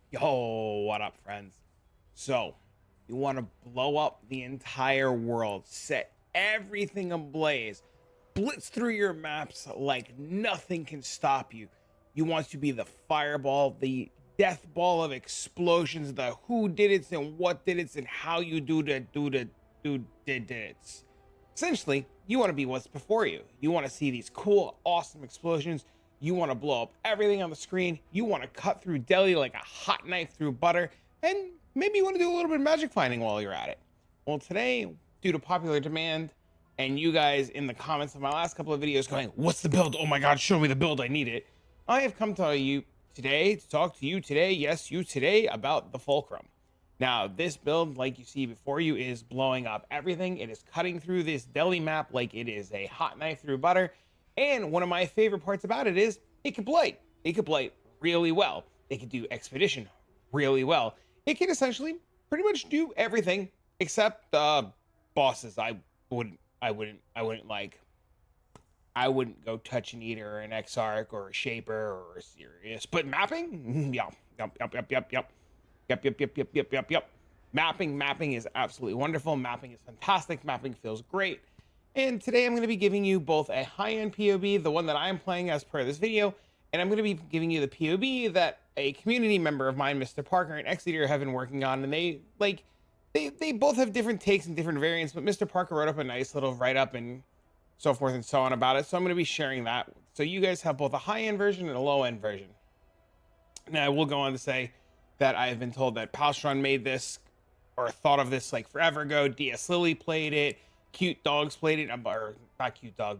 Yo, what up, friends? So, you want to blow up the entire world, set everything ablaze, blitz through your maps like nothing can stop you. You want to be the fireball, the death ball of explosions, the who did it and what did it and how you did it. Essentially, you want to be what's before you. You want to see these cool, awesome explosions. You want to blow up everything on the screen. You want to cut through Deli like a hot knife through butter. And maybe you want to do a little bit of magic finding while you're at it. Well, today, due to popular demand, and you guys in the comments of my last couple of videos going, what's the build? Oh my God, show me the build. I need it. I have come to you today to talk to you today. Yes, you today about the Fulcrum. Now, this build, like you see before you, is blowing up everything. It is cutting through this Deli Map like it is a hot knife through butter. And one of my favorite parts about it is it can blight. It can blight really well. It can do expedition really well. It can essentially pretty much do everything except bosses. I wouldn't go touch an eater or an Exarch or a shaper or a serious. But mapping, yeah, yep. Mapping is absolutely wonderful. Mapping is fantastic. Mapping feels great. And today I'm going to be giving you both a high-end POB, the one that I am playing as per this video, and I'm going to be giving you the POB that a community member of mine, MrParker and Exodyr, have been working on. And they both have different takes and different variants, but MrParker wrote up a nice little write-up and so forth and so on about it. So I'm going to be sharing that. So you guys have both a high-end version and a low-end version. Now I will go on to say that I have been told that Palstron made this or thought of this like forever ago. DS Lily played it. Cute Dogs played it. Or not Cute Dog.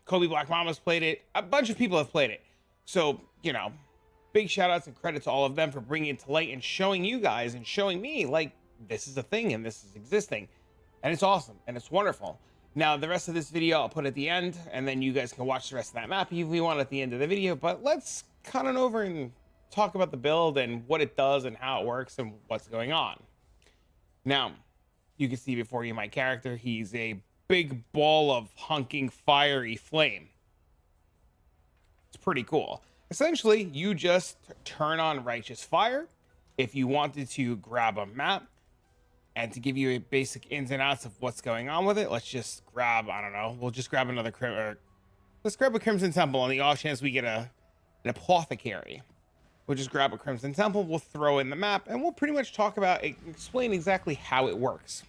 Kobe Black Mama's played it. A bunch of people have played it. So, you know, big shout outs and credit to all of them for bringing it to light and showing you guys and showing me like this is a thing and this is existing. And it's awesome and it's wonderful. Now, the rest of this video I'll put at the end, and then you guys can watch the rest of that map if you want at the end of the video. But let's cut on over and talk about the build and what it does and how it works and what's going on. Now, you can see before you my character. He's a big ball of hunking fiery flame. It's pretty cool. Essentially, you just turn on Righteous Fire. If you wanted to grab a map and to give you a basic ins and outs of what's going on with it, let's just grab, I don't know, we'll just grab let's grab a Crimson Temple on the off chance we get an apothecary. We'll just grab a Crimson Temple, we'll throw in the map, and we'll pretty much talk about it, explain exactly how it works.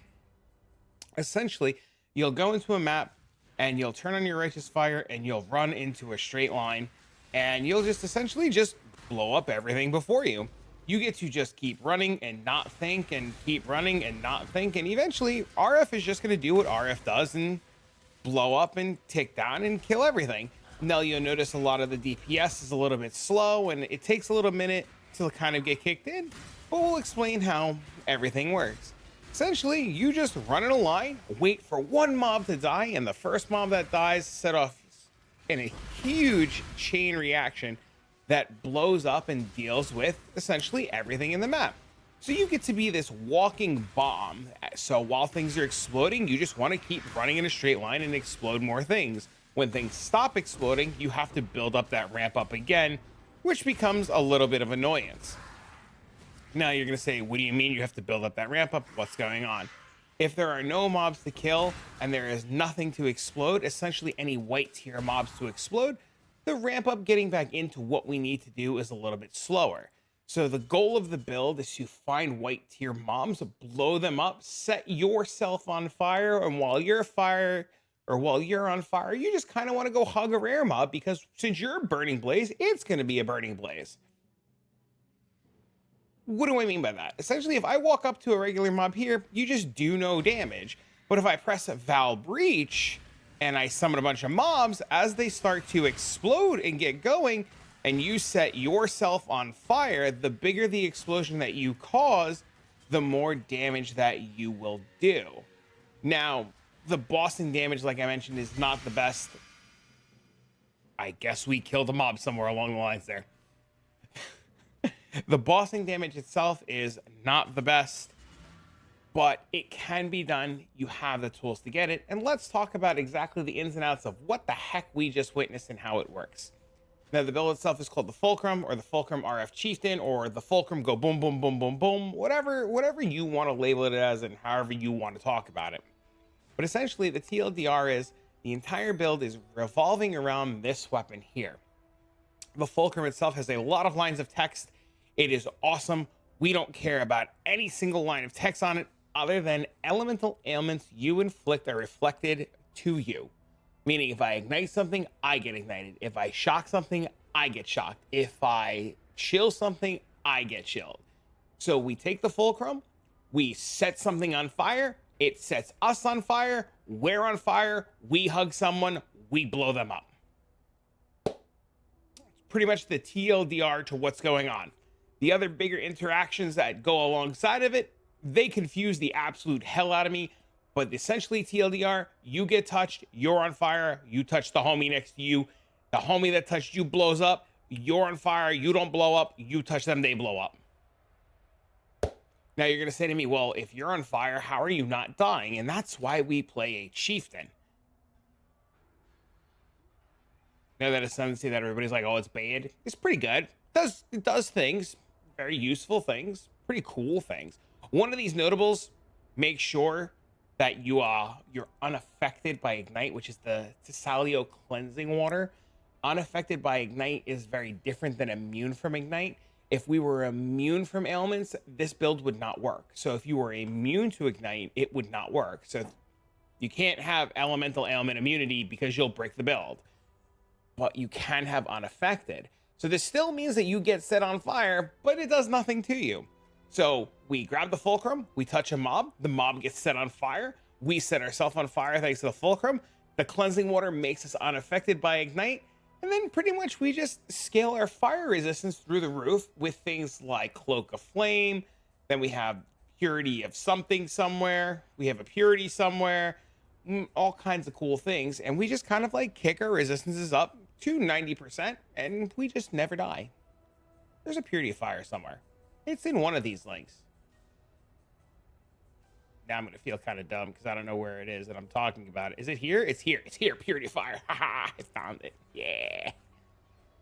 Essentially, you'll go into a map, and you'll turn on your Righteous Fire, and you'll run into a straight line, and you'll just essentially just blow up everything before you. You get to just keep running and not think, and keep running and not think, and eventually, RF is just going to do what RF does and blow up and tick down and kill everything. Now you'll notice a lot of the DPS is a little bit slow and it takes a little minute to kind of get kicked in, but we'll explain how everything works. Essentially, you just run in a line, wait for one mob to die, and the first mob that dies set off in a huge chain reaction that blows up and deals with essentially everything in the map. So you get to be this walking bomb. So while things are exploding, you just want to keep running in a straight line and explode more things. When things stop exploding, you have to build up that ramp up again, which becomes a little bit of annoyance. Now you're going to say, what do you mean you have to build up that ramp up? What's going on? If there are no mobs to kill and there is nothing to explode, essentially any white tier mobs to explode, the ramp up getting back into what we need to do is a little bit slower. So the goal of the build is to find white tier mobs, blow them up, set yourself on fire, and while you're on fire, you just kind of want to go hug a rare mob because since you're a burning blaze, it's going to be a burning blaze. What do I mean by that? Essentially, if I walk up to a regular mob here, you just do no damage. But if I press a VAAL breach and I summon a bunch of mobs, as they start to explode and get going, and you set yourself on fire, the bigger the explosion that you cause, the more damage that you will do. Now, the bossing damage, like I mentioned, is not the best. I guess we killed a mob somewhere along the lines there. The bossing damage itself is not the best, but it can be done. You have the tools to get it. And let's talk about exactly the ins and outs of what the heck we just witnessed and how it works. Now, the build itself is called the Fulcrum, or the Fulcrum RF Chieftain, or the Fulcrum go boom, boom, boom, boom, boom, whatever you want to label it as, and however you want to talk about it. But essentially, the TLDR is the entire build is revolving around this weapon here. The Fulcrum itself has a lot of lines of text. It is awesome. We don't care about any single line of text on it other than elemental ailments you inflict are reflected to you. Meaning if I ignite something, I get ignited. If I shock something, I get shocked. If I chill something, I get chilled. So we take the Fulcrum, we set something on fire, it sets us on fire, we're on fire, we hug someone, we blow them up. Pretty much the TLDR to what's going on. The other bigger interactions that go alongside of it, they confuse the absolute hell out of me. But essentially TLDR, you get touched, you're on fire, you touch the homie next to you, the homie that touched you blows up, you're on fire, you don't blow up, you touch them, they blow up. Now you're gonna say to me, well, if you're on fire, how are you not dying? And that's why we play a chieftain. Now that ascendancy that everybody's like, oh, it's bad. It's pretty good. It does things, very useful things, pretty cool things. One of these notables, make sure that you're unaffected by ignite, which is the Tesalio cleansing water. Unaffected by ignite is very different than immune from ignite. If we were immune from ailments, this build would not work. So if you were immune to ignite, it would not work. So you can't have elemental ailment immunity because you'll break the build. But you can have unaffected. So this still means that you get set on fire, but it does nothing to you. So we grab the Fulcrum, we touch a mob, the mob gets set on fire, we set ourselves on fire thanks to the Fulcrum, the cleansing water makes us unaffected by ignite, and then pretty much we just scale our fire resistance through the roof with things like Cloak of Flame, then we have Purity of something somewhere, we have a Purity somewhere, all kinds of cool things, and we just kind of like kick our resistances up to 90%, and we just never die. There's a Purity of Fire somewhere. It's in one of these links. Now I'm going to feel kind of dumb because I don't know where it is that I'm talking about it. Is it here? It's here. It's here. Purity of Fire. Haha, I found it. Yeah.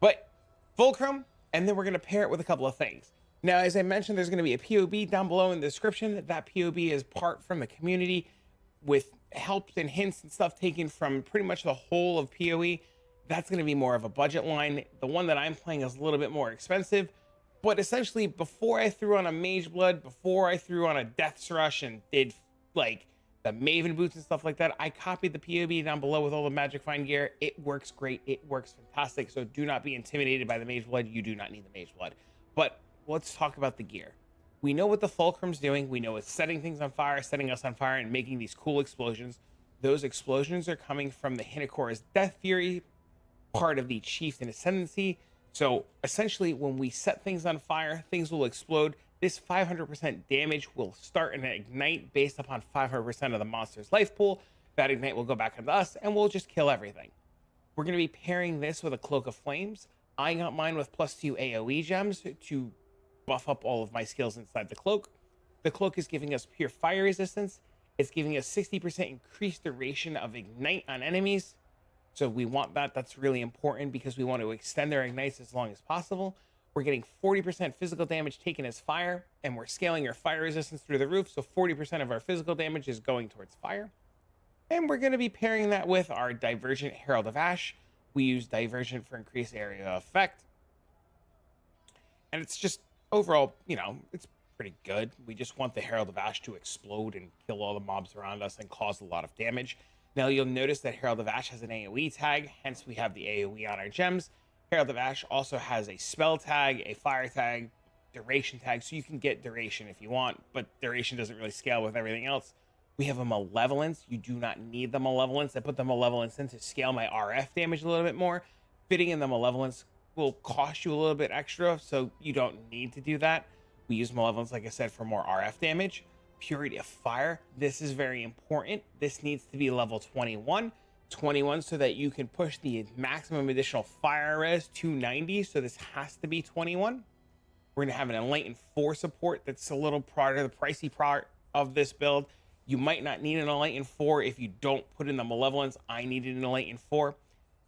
But Fulcrum, and then we're going to pair it with a couple of things. Now, as I mentioned, there's going to be a POB down below in the description. That POB is part from the community with helps and hints and stuff taken from pretty much the whole of POE. That's going to be more of a budget line. The one that I'm playing is a little bit more expensive. But essentially, before I threw on a Mage Blood, before I threw on a Death's Rush and did like the Maven boots and stuff like that, I copied the POB down below with all the Magic Find gear. It works great. It works fantastic. So do not be intimidated by the Mage Blood. You do not need the Mage Blood. But let's talk about the gear. We know what the Fulcrum's doing. We know it's setting things on fire, setting us on fire, and making these cool explosions. Those explosions are coming from the Hinakora's Death Fury, part of the Chieftain Ascendancy. So essentially, when we set things on fire, things will explode. This 500% damage will start an ignite based upon 500% of the monster's life pool. That ignite will go back into us, and we'll just kill everything. We're going to be pairing this with a Cloak of Flames. I got mine with +2 AoE gems to buff up all of my skills inside the Cloak. The Cloak is giving us pure fire resistance. It's giving us 60% increased duration of ignite on enemies. So we want that. That's really important because we want to extend their ignites as long as possible. We're getting 40% physical damage taken as fire, and we're scaling our fire resistance through the roof. So 40% of our physical damage is going towards fire. And we're going to be pairing that with our Divergent Herald of Ash. We use Divergent for increased area effect. And it's just overall, you know, it's pretty good. We just want the Herald of Ash to explode and kill all the mobs around us and cause a lot of damage. Now you'll notice that Herald of Ash has an AoE tag, hence we have the AoE on our gems. Herald of Ash also has a spell tag, a fire tag, duration tag, so you can get duration if you want, but duration doesn't really scale with everything else. We have a Malevolence. You do not need the Malevolence. I put the Malevolence in to scale my RF damage a little bit more. Fitting in the Malevolence will cost you a little bit extra, so you don't need to do that. We use Malevolence, like I said, for more RF damage. Purity of Fire. This is very important. This needs to be level 21. 21 so that you can push the maximum additional fire res to 90. So this has to be 21. We're going to have an Enlightened 4 support. That's a little part of the pricey part of this build. You might not need an Enlightened 4 if you don't put in the Malevolence. I needed an Enlightened 4.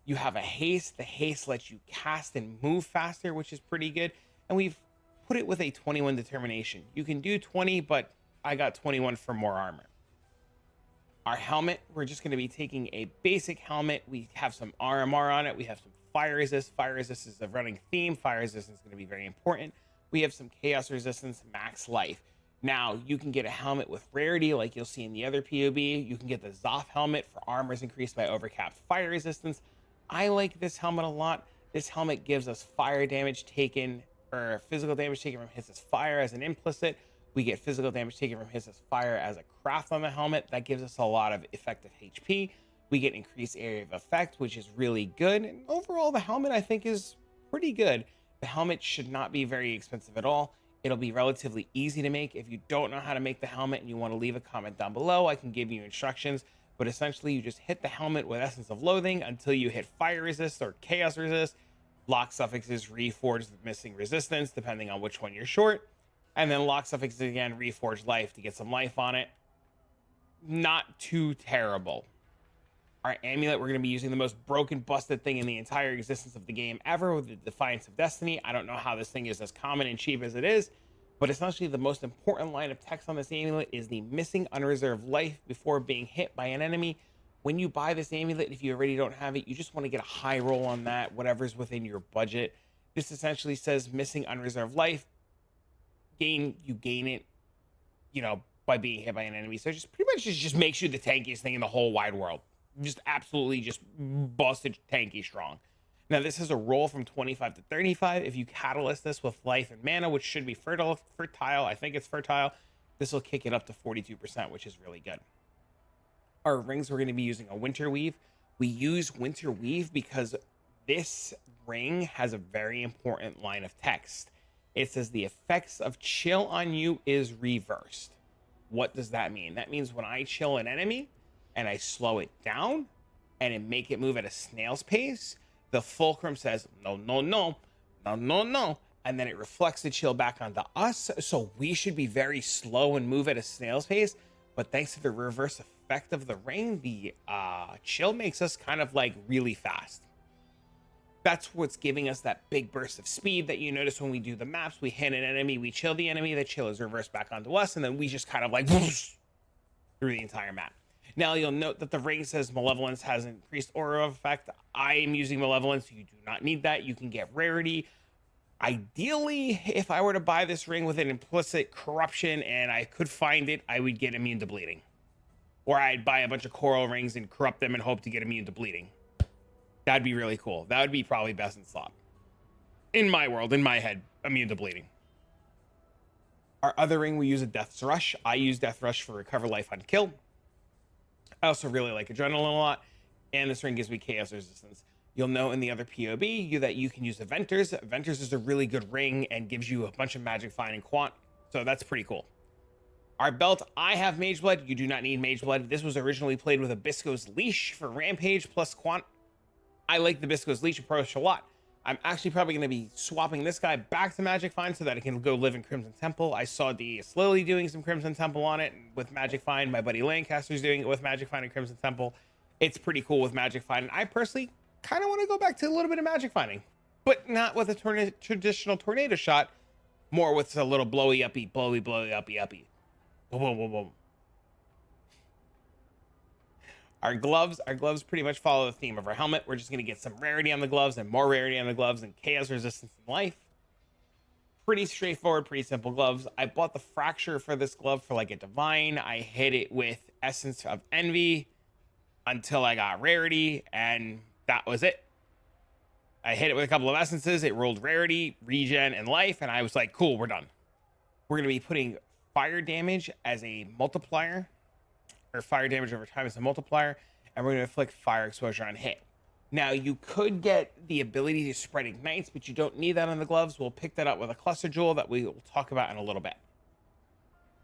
You have a haste. The haste lets you cast and move faster, which is pretty good. And we've put it with a 21 determination. You can do 20, but I got 21 for more armor. Our helmet, we're just going to be taking a basic helmet. We have some RMR on it. We have some fire resist. Fire resist is a running theme. Fire resistance is going to be very important. We have some chaos resistance, max life. Now, you can get a helmet with rarity like you'll see in the other POB. You can get the Zoth helmet for armors increased by overcapped fire resistance. I like this helmet a lot. This helmet gives us fire damage taken, or physical damage taken from hits as fire as an implicit. We get physical damage taken from hits as fire as a craft on the helmet. That gives us a lot of effective HP. We get increased area of effect, which is really good. And overall, the helmet I think is pretty good. The helmet should not be very expensive at all. It'll be relatively easy to make. If you don't know how to make the helmet and you want to leave a comment down below, I can give you instructions. But essentially, you just hit the helmet with Essence of Loathing until you hit fire resist or chaos resist. Lock suffixes reforge the missing resistance, depending on which one you're short. And then lock suffixes again, reforge life to get some life on it. Not too terrible. Our amulet, we're going to be using the most broken, busted thing in the entire existence of the game ever with the Defiance of Destiny. I don't know how this thing is as common and cheap as it is, but essentially the most important line of text on this amulet is the missing unreserved life before being hit by an enemy. When you buy this amulet, if you already don't have it, you just want to get a high roll on that, whatever's within your budget. This essentially says missing unreserved life. You gain it, by being hit by an enemy. So just pretty much just makes you the tankiest thing in the whole wide world. Just absolutely just busted tanky strong. Now this is a roll from 25 to 35. If you catalyst this with life and mana, which should be fertile, I think it's fertile, this will kick it up to 42%, which is really good. Our rings, we're going to be using a winter weave. We use winter weave because this ring has a very important line of text. It says the effects of chill on you is reversed. What does that mean? That means when I chill an enemy and I slow it down and it make it move at a snail's pace, the fulcrum says, no, no, no, no, no, no. And then it reflects the chill back onto us. So we should be very slow and move at a snail's pace. But thanks to the reverse effect of the ring, the chill makes us kind of like really fast. That's what's giving us that big burst of speed that you notice when we do the maps. We hit an enemy, we chill the enemy, the chill is reversed back onto us, and then we just kind of like whoosh, through the entire map. Now you'll note that the ring says Malevolence has increased aura effect. I am using Malevolence, so you do not need that. You can get rarity. Ideally, if I were to buy this ring with an implicit corruption and I could find it, I would get immune to bleeding. Or I'd buy a bunch of coral rings and corrupt them and hope to get immune to bleeding. That'd be really cool. That would be probably best in slot. In my world, in my head, immune to bleeding. Our other ring, we use a Death's Rush. I use Death Rush for recover life on kill. I also really like Adrenaline a lot. And this ring gives me chaos resistance. You'll know in the other POB that you can use Aventers. Aventers is a really good ring and gives you a bunch of magic find and quant. So that's pretty cool. Our belt, I have Mage Blood. You do not need Mage Blood. This was originally played with a Bisco's Leash for Rampage plus quant. I like the Bisco's Leash approach a lot. I'm actually probably going to be swapping this guy back to Magic Find so that I can go live in Crimson Temple. I saw D slowly doing some Crimson Temple on it with Magic Find. My buddy Lancaster's doing it with Magic Find and Crimson Temple. It's pretty cool with Magic Find. And I personally kind of want to go back to a little bit of Magic Finding, but not with a traditional tornado shot, more with a little blowy uppy, uppy. Boom, boom, boom, boom. Our gloves pretty much follow the theme of our helmet. We're just going to get some rarity on the gloves and more rarity on the gloves and chaos resistance in life. Pretty straightforward, pretty simple gloves. I bought the fracture for this glove for like a divine. I hit it with Essence of Envy until I got rarity, and that was it. I hit it with a couple of essences. It rolled rarity, regen, and life, and I was like, cool, we're done. We're going to be putting fire damage as a multiplier, or fire damage over time as a multiplier, and we're going to inflict fire exposure on hit. Now, you could get the ability to spread ignites, but you don't need that on the gloves. We'll pick that up with a cluster jewel that we will talk about in a little bit.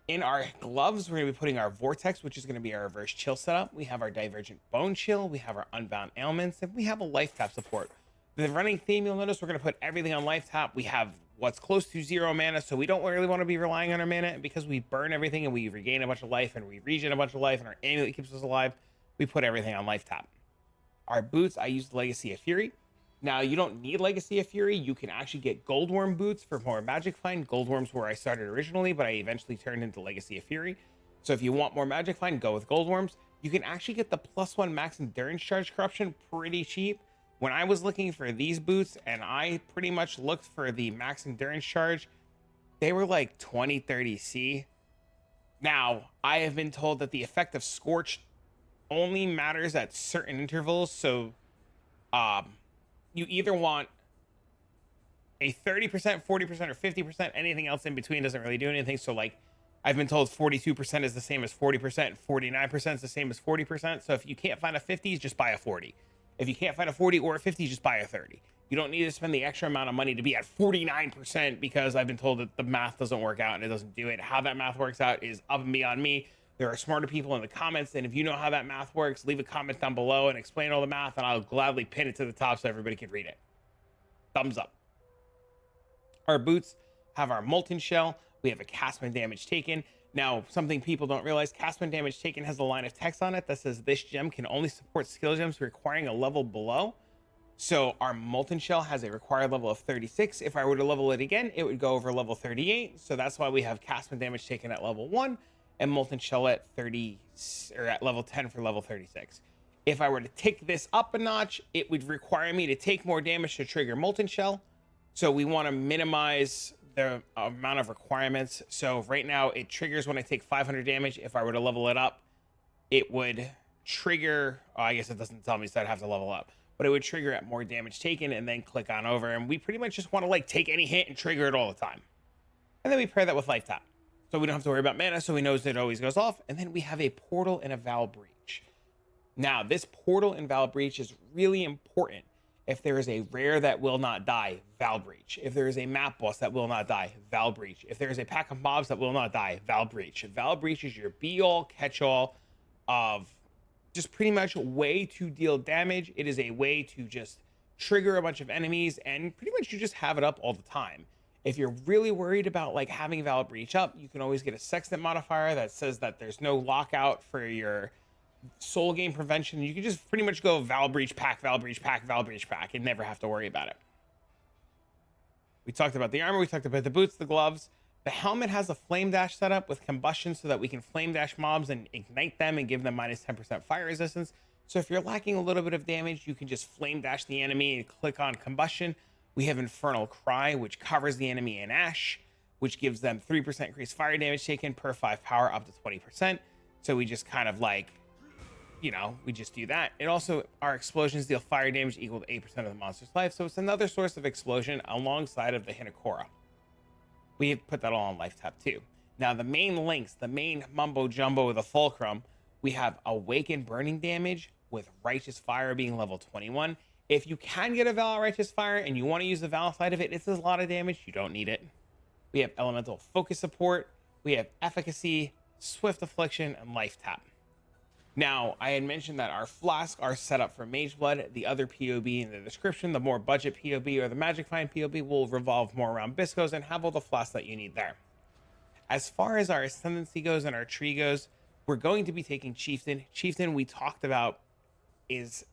In our gloves, we're going to be putting our vortex, which is going to be our reverse chill setup. We have our divergent bone chill, we have our unbound ailments, and we have a life tap support. The running theme, you'll notice we're going to put everything on life tap. We have what's close to 0 mana, so we don't really want to be relying on our mana. And because we burn everything and we regain a bunch of life and we regen a bunch of life and our amulet keeps us alive, we put everything on life tap. Our boots, I used Legacy of Fury. Now, you don't need Legacy of Fury. You can actually get Goldworm boots for more Magic Find. Goldworm's where I started originally, but I eventually turned into Legacy of Fury. So if you want more Magic Find, go with Goldworms. You can actually get the +1 max endurance charge corruption pretty cheap. When I was looking for these boots, and I pretty much looked for the max endurance charge, they were like 20, 30 C. Now, I have been told that the effect of Scorch only matters at certain intervals. So, you either want a 30%, 40%, or 50%. Anything else in between doesn't really do anything. So, like, I've been told 42% is the same as 40%, 49% is the same as 40%. So if you can't find a 50s, just buy a 40. If you can't find a 40 or a 50, just buy a 30. You don't need to spend the extra amount of money to be at 49% because I've been told that the math doesn't work out and it doesn't do it. How that math works out is up and beyond me. There are smarter people in the comments, and if you know how that math works, leave a comment down below and explain all the math, and I'll gladly pin it to the top so everybody can read it. Thumbs up. Our boots have our Molten Shell. We have a castman damage taken. Now, something people don't realize, castman damage taken has a line of text on it that says this gem can only support skill gems requiring a level below. So our Molten Shell has a required level of 36. If I were to level it again, it would go over level 38. So that's why we have castman damage taken at level 1 and Molten Shell at 30 or at level 10 for level 36. If I were to take this up a notch, it would require me to take more damage to trigger Molten Shell. So we want to minimize the amount of requirements. So right now it triggers when I take 500 damage. If I were to level it up, it would trigger, I guess it doesn't tell me, so I'd have to level up, but it would trigger at more damage taken and then click on over. And we pretty much just want to like take any hit and trigger it all the time. And then we pair that with life tap, so we don't have to worry about mana, so we know that it always goes off. And then we have a portal and a VAAL breach. Now this portal and VAAL breach is really important. If there is a rare that will not die, VAAL breach. If there is a map boss that will not die, VAAL breach. If there is a pack of mobs that will not die, VAAL breach. VAAL breach is your be-all, catch-all of just pretty much a way to deal damage. It is a way to just trigger a bunch of enemies, and pretty much you just have it up all the time. If you're really worried about like having VAAL breach up, you can always get a sextant modifier that says that there's no lockout for your soul game prevention. You can just pretty much go VAAL breach pack, VAAL breach pack, VAAL breach pack, and never have to worry about it. We talked about the armor, we talked about the boots, the gloves. The helmet has a flame dash setup with combustion so that we can flame dash mobs and ignite them and give them minus 10% fire resistance. So if you're lacking a little bit of damage, you can just flame dash the enemy and click on combustion. We have Infernal Cry, which covers the enemy in ash, which gives them 3% increased fire damage taken per 5 power up to 20%. So we just kind of like, you know, we just do that. It also, our explosions deal fire damage equal to 8% of the monster's life. So it's another source of explosion alongside of the Hinekora. We have put that all on life tap too. Now the main links, the main mumbo jumbo of the Fulcrum, we have Awakened Burning damage with Righteous Fire being level 21. If you can get a VAAL Righteous Fire and you want to use the VAAL side of it, it's a lot of damage. You don't need it. We have Elemental Focus support. We have Efficacy, Swift Affliction, and life tap. Now, I had mentioned that our flasks are set up for Mage Blood. The other POB in the description, the more budget POB or the Magic Find POB, will revolve more around Biscos and have all the flasks that you need there. As far as our Ascendancy goes and our tree goes, we're going to be taking Chieftain. Chieftain, we talked about, is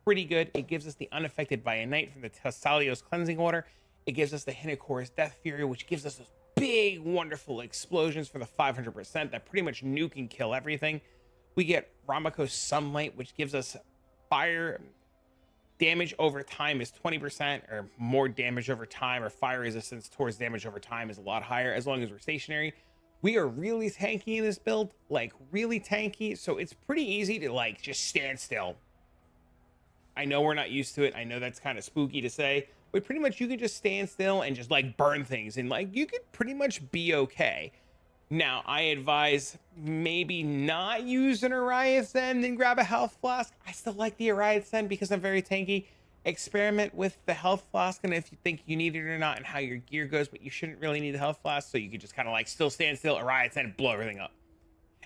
pretty good. It gives us the Unaffected by a Night from the Thessalios Cleansing Order. It gives us the Hinekora's Death Fury, which gives us those big, wonderful explosions for the 500% that pretty much nuke and kill everything. We get Ramako's Sunlight, which gives us fire damage over time is 20% or more damage over time, or fire resistance towards damage over time is a lot higher as long as we're stationary. We are really tanky in this build, like really tanky. So it's pretty easy to like just stand still. I know we're not used to it. I know that's kind of spooky to say, but pretty much you can just stand still and just like burn things and like you could pretty much be okay. Now, I advise maybe not use an Ariath Zen and grab a health flask. I still like the Ariath Zen because I'm very tanky. Experiment with the health flask and if you think you need it or not and how your gear goes, but you shouldn't really need the health flask, so you can just kind of like still stand still, Ariath Zen, and blow everything up.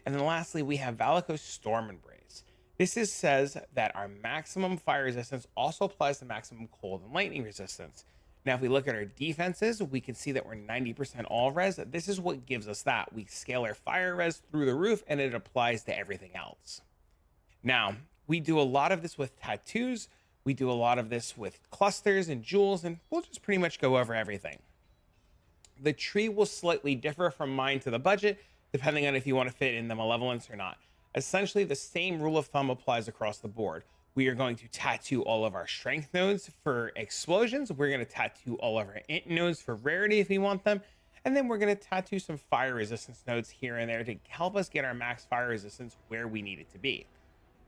And then lastly, we have Valako's Storm Embrace. This says that our maximum fire resistance also applies to maximum cold and lightning resistance. Now, if we look at our defenses, we can see that we're 90% all res. This is what gives us that. We scale our fire res through the roof and it applies to everything else. Now, We do a lot of this with tattoos. We do a lot of this with clusters and jewels, and we'll just pretty much go over everything. The tree will slightly differ from mine to the budget, depending on if you want to fit in the malevolence or not. Essentially, the same rule of thumb applies across the board. We are going to tattoo all of our strength nodes for explosions. We're going to tattoo all of our int nodes for rarity if we want them. And then we're going to tattoo some fire resistance nodes here and there to help us get our max fire resistance where we need it to be.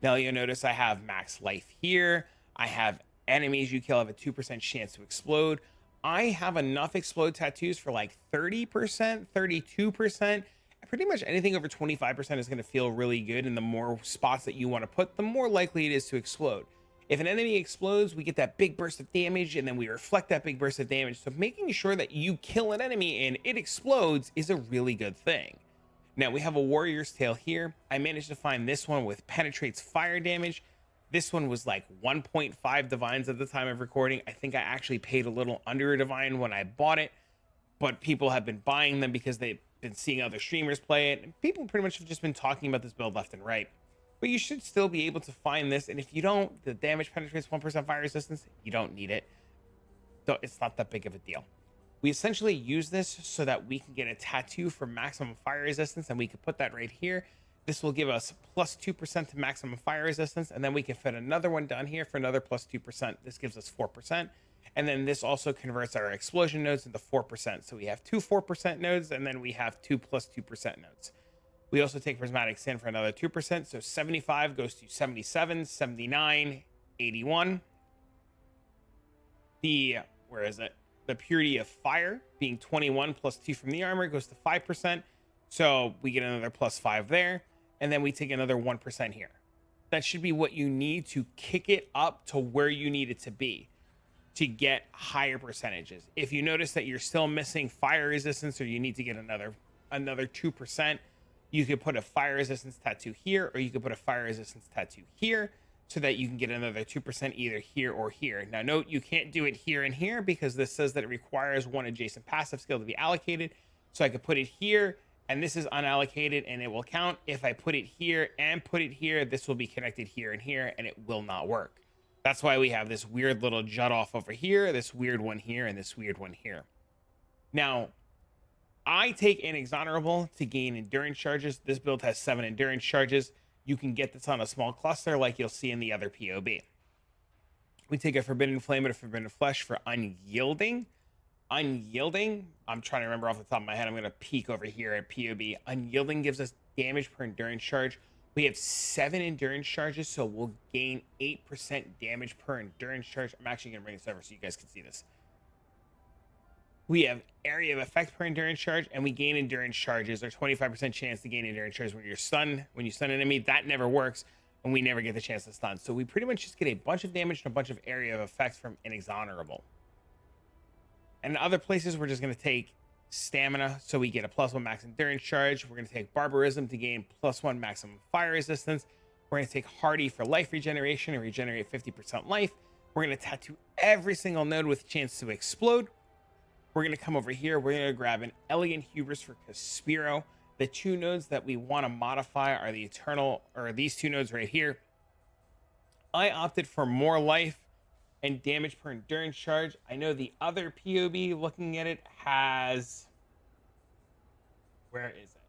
Now you'll notice I have max life here. I have enemies you kill have a 2% chance to explode. I have enough explode tattoos for like 30%, 32%. Pretty much anything over 25% is going to feel really good. And the more spots that you want to put, the more likely it is to explode. If an enemy explodes, we get that big burst of damage, and then we reflect that big burst of damage. So making sure that you kill an enemy and it explodes is a really good thing. Now we have a warrior's tail here. I managed to find this one with penetrates fire damage. This one was like 1.5 divines at the time of recording. I think I actually paid a little under a divine when I bought it, but people have been buying them because they've been seeing other streamers play it, and people pretty much have just been talking about this build left and right. But you should still be able to find this, and if you don't, the damage penetrates 1% fire resistance, you don't need it. So it's not that big of a deal. We essentially use this so that we can get a tattoo for maximum fire resistance, and we can put that right here. This will give us plus 2% to maximum fire resistance, and then we can fit another one down here for another plus 2%. This gives us 4%. And then this also converts our explosion nodes into 4%. So we have two 4% nodes, and then we have two plus 2% nodes. We also take prismatic sand for another 2%. So 75 goes to 77, 79, 81. Where is it? The purity of fire being 21 plus 2 from the armor goes to 5%. So we get another plus 5 there. And then we take another 1% here. That should be what you need to kick it up to where you need it to be to get higher percentages. If you notice that you're still missing fire resistance, or you need to get another 2%, you could put a fire resistance tattoo here, or you could put a fire resistance tattoo here, so that you can get another 2% either here or here. Now note, you can't do it here and here because this says that it requires one adjacent passive skill to be allocated. So I could put it here, and this is unallocated, and it will count. If I put it here and put it here, this will be connected here and here, and it will not work. That's why we have this weird little jut off over here, this weird one here, and this weird one here. Now, I take an exonerable to gain endurance charges. This build has 7 endurance charges. You can get this on a small cluster like you'll see in the other POB. We take a forbidden flame and a forbidden flesh for unyielding. Unyielding, I'm trying to remember off the top of my head. I'm going to peek over here at POB. Unyielding gives us damage per endurance charge. We have 7 endurance charges, so we'll gain 8% damage per endurance charge. I'm actually going to bring this over so you guys can see this. We have area of effect per endurance charge, and we gain endurance charges, or 25% chance to gain endurance charge when you're stunned. When you stun an enemy, that never works, and we never get the chance to stun. So we pretty much just get a bunch of damage and a bunch of area of effect from an exonerable. And in other places, we're just going to take stamina, so we get a +1 max endurance charge. We're going to take barbarism to gain +1 maximum fire resistance. We're going to take hardy for life regeneration and regenerate 50% life. We're going to tattoo every single node with a chance to explode. We're going to come over here. We're going to grab an elegant hubris for Caspiro. The 2 nodes that we want to modify are the eternal, or these 2 nodes right here. I opted for more life and damage per endurance charge. I know the other POB, looking at it, has... Where is it?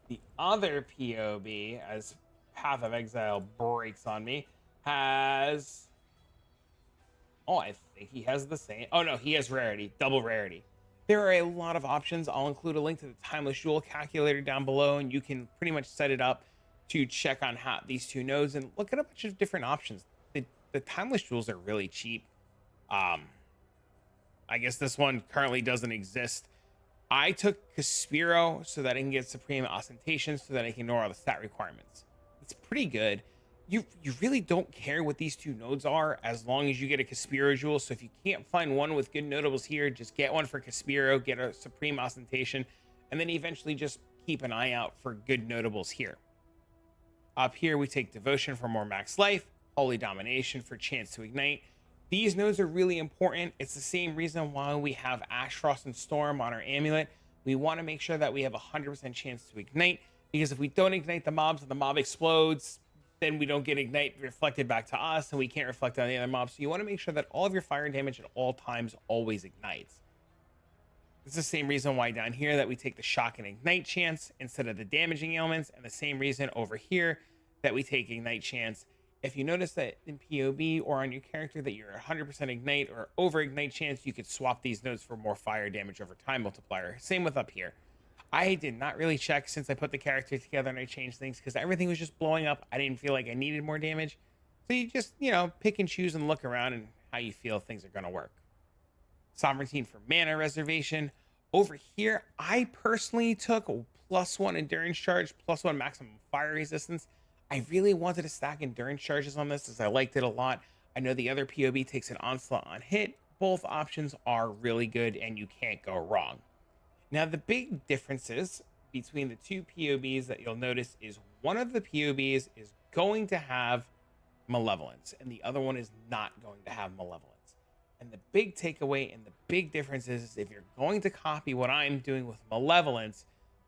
The other POB, as Path of Exile breaks on me, has... Oh, I think he has the same. Oh, no, he has rarity, double rarity. There are a lot of options. I'll include a link to the Timeless Jewel calculator down below, and you can pretty much set it up to check on how these 2 nodes and look at a bunch of different options. The Timeless Jewels are really cheap. I guess this one currently doesn't exist. I took Caspiro so that I can get Supreme Ostentation so that I can ignore all the stat requirements. It's pretty good. You really don't care what these 2 nodes are as long as you get a Caspiro jewel. So if you can't find one with good notables here, just get one for Caspiro, get a Supreme Ostentation, and then eventually just keep an eye out for good notables here. Up here, we take Devotion for more max life, Holy Domination for chance to ignite. These nodes are really important. It's the same reason why we have Ash, Frost, and Storm on our amulet. We want to make sure that we have a 100% chance to ignite, because if we don't ignite the mobs and the mob explodes, then we don't get ignite reflected back to us, and we can't reflect on the other mobs. So you want to make sure that all of your fire damage at all times always ignites. It's the same reason why down here that we take the shock and ignite chance instead of the damaging elements, and the same reason over here that we take ignite chance. If you notice that in POB or on your character that you're 100% ignite or over ignite chance, you could swap these nodes for more fire damage over time multiplier. Same with up here. I did not really check since I put the character together and I changed things because everything was just blowing up. I didn't feel like I needed more damage. So you just, pick and choose and look around and how you feel things are going to work. Sovereignty for mana reservation. Over here, I personally took +1 endurance charge, +1 maximum fire resistance. I really wanted to stack endurance charges on this as I liked it a lot. I know the other POB takes an onslaught on hit. Both options are really good and you can't go wrong. Now, the big differences between the two POBs that you'll notice is one of the POBs is going to have malevolence and the other one is not going to have malevolence. And the big takeaway and the big difference is if you're going to copy what I'm doing with malevolence,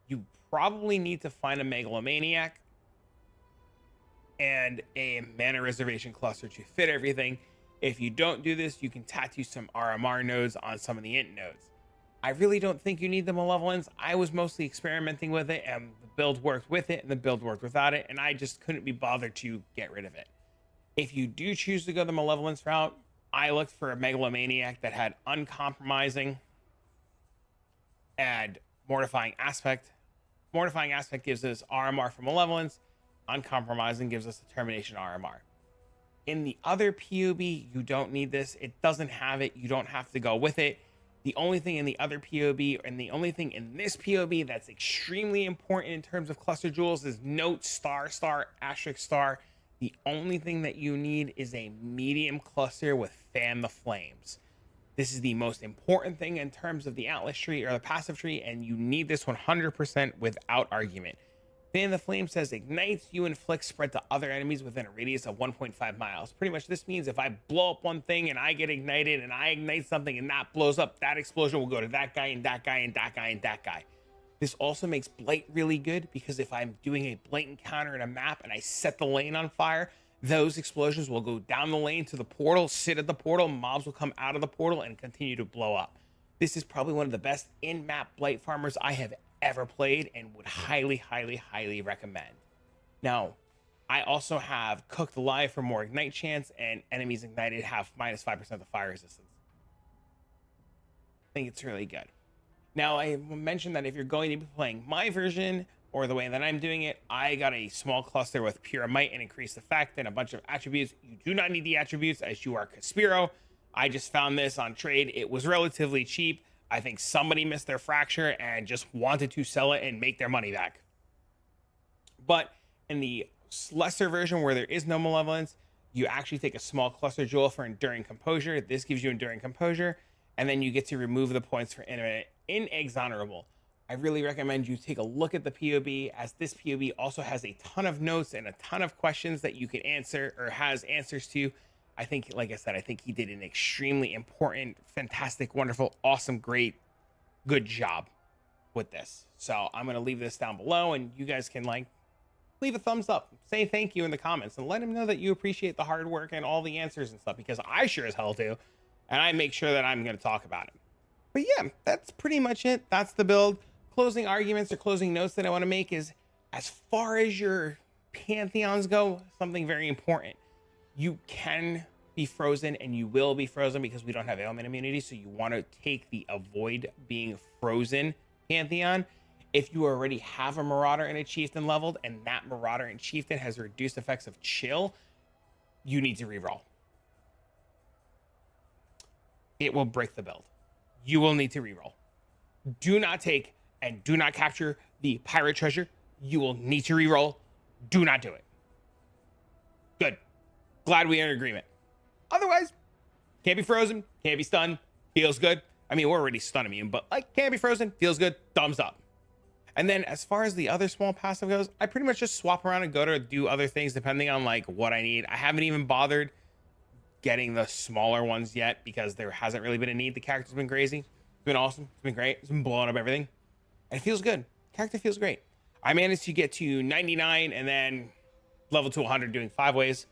you probably need to find a megalomaniac and a mana reservation cluster to fit everything. If you don't do this, you can tattoo some RMR nodes on some of the int nodes. I really don't think you need the malevolence. I was mostly experimenting with it, and the build worked with it and the build worked without it, and I just couldn't be bothered to get rid of it. If you do choose to go the malevolence route, I looked for a megalomaniac that had uncompromising and mortifying aspect. Mortifying aspect gives us RMR for malevolence. Uncompromising gives us determination RMR. In the other POB, you don't need this. It doesn't have it. You don't have to go with it. The only thing in the other POB and the only thing in this POB that's extremely important in terms of cluster jewels is note star, asterisk star. The only thing that you need is a medium cluster with fan the flames. This is the most important thing in terms of the Atlas tree or the passive tree, and you need this 100% without argument. Fan the Flame says ignites, you inflict spread to other enemies within a radius of 1.5 miles. Pretty much this means if I blow up one thing and I get ignited and I ignite something and that blows up, that explosion will go to that guy and that guy and that guy and that guy. This also makes Blight really good because if I'm doing a blatant counter in a map and I set the lane on fire, those explosions will go down the lane to the portal, sit at the portal, mobs will come out of the portal and continue to blow up. This is probably one of the best in-map Blight farmers I have ever played and would highly recommend. Now, I also have Cooked Alive for more ignite chance, and enemies ignited have -5% of fire resistance. I think it's really good. Now, I mentioned that if you're going to be playing my version or the way that I'm doing it, I got a small cluster with Pure Might and Increased Effect and a bunch of attributes. You do not need the attributes as you are Caspiro. I just found this on trade. It was relatively cheap. I think somebody missed their fracture and just wanted to sell it and make their money back. But in the lesser version where there is no malevolence, you actually take a small cluster jewel for Enduring Composure. This gives you Enduring Composure, and then you get to remove the points for Inexonerable. I really recommend you take a look at the POB, as this POB also has a ton of notes and a ton of questions that you can answer or has answers to. I think, like I said, I think he did an extremely important, fantastic, wonderful, awesome, great, good job with this. So I'm going to leave this down below and you guys can leave a thumbs up, say thank you in the comments and let him know that you appreciate the hard work and all the answers and stuff, because I sure as hell do. And I make sure that I'm going to talk about it. But yeah, that's pretty much it. That's the build. Closing arguments or closing notes that I want to make is, as far as your pantheons go, something very important. You can be frozen and you will be frozen because we don't have ailment immunity. So you want to take the avoid being frozen pantheon. If you already have a Marauder and a Chieftain leveled and that Marauder and Chieftain has reduced effects of chill, you need to reroll. It will break the build. You will need to reroll. Do not take and do not capture the pirate treasure. You will need to reroll. Do not do it. Good. Glad we are in agreement. Otherwise, can't be frozen, can't be stunned, feels good. I mean, we're already stun immune, but can't be frozen, feels good, thumbs up. And then as far as the other small passive goes, I pretty much just swap around and go to do other things depending on what I need. I haven't even bothered getting the smaller ones yet because there hasn't really been a need. The character's been crazy. It's been awesome. It's been great. It's been blowing up everything. And it feels good. Character feels great. I managed to get to 99 and then level to 100 doing 5 ways.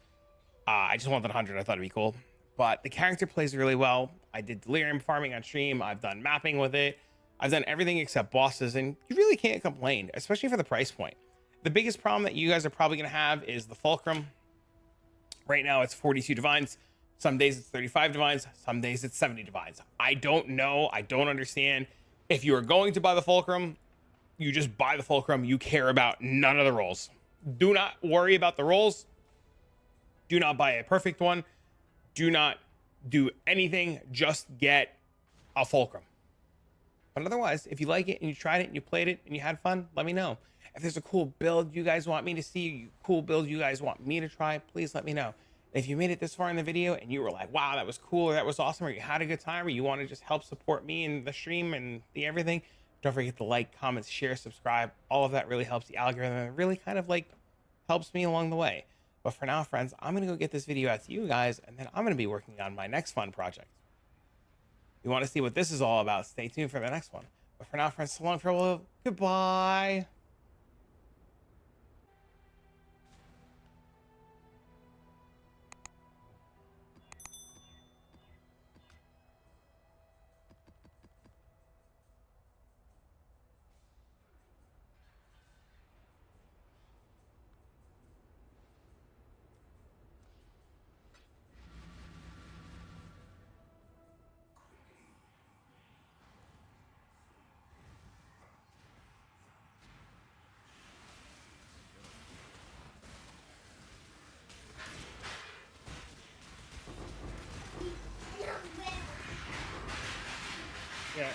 I just wanted 100. I thought it'd be cool. But the character plays really well. I did delirium farming on stream. I've done mapping with it. I've done everything except bosses, and you really can't complain, especially for the price point. The biggest problem that you guys are probably going to have is the Fulcrum. Right now, it's 42 divines. Some days it's 35 divines. Some days it's 70 divines. I don't know. I don't understand. If you are going to buy the Fulcrum, you just buy the Fulcrum. You care about none of the rolls. Do not worry about the rolls. Do not buy a perfect one. Do not do anything. Just get a Fulcrum. But otherwise, if you like it and you tried it and you played it and you had fun, let me know. If there's a cool build you guys want me to see, cool build you guys want me to try, please let me know. If you made it this far in the video and you were like, wow, that was cool, or that was awesome, or you had a good time, or you want to just help support me and the stream and the everything, don't forget to like, comment, share, subscribe. All of that really helps the algorithm. It really kind of like helps me along the way. But for now, friends, I'm going to go get this video out to you guys, and then I'm going to be working on my next fun project. You want to see what this is all about, stay tuned for the next one. But for now, friends, so long, farewell, goodbye. Yeah.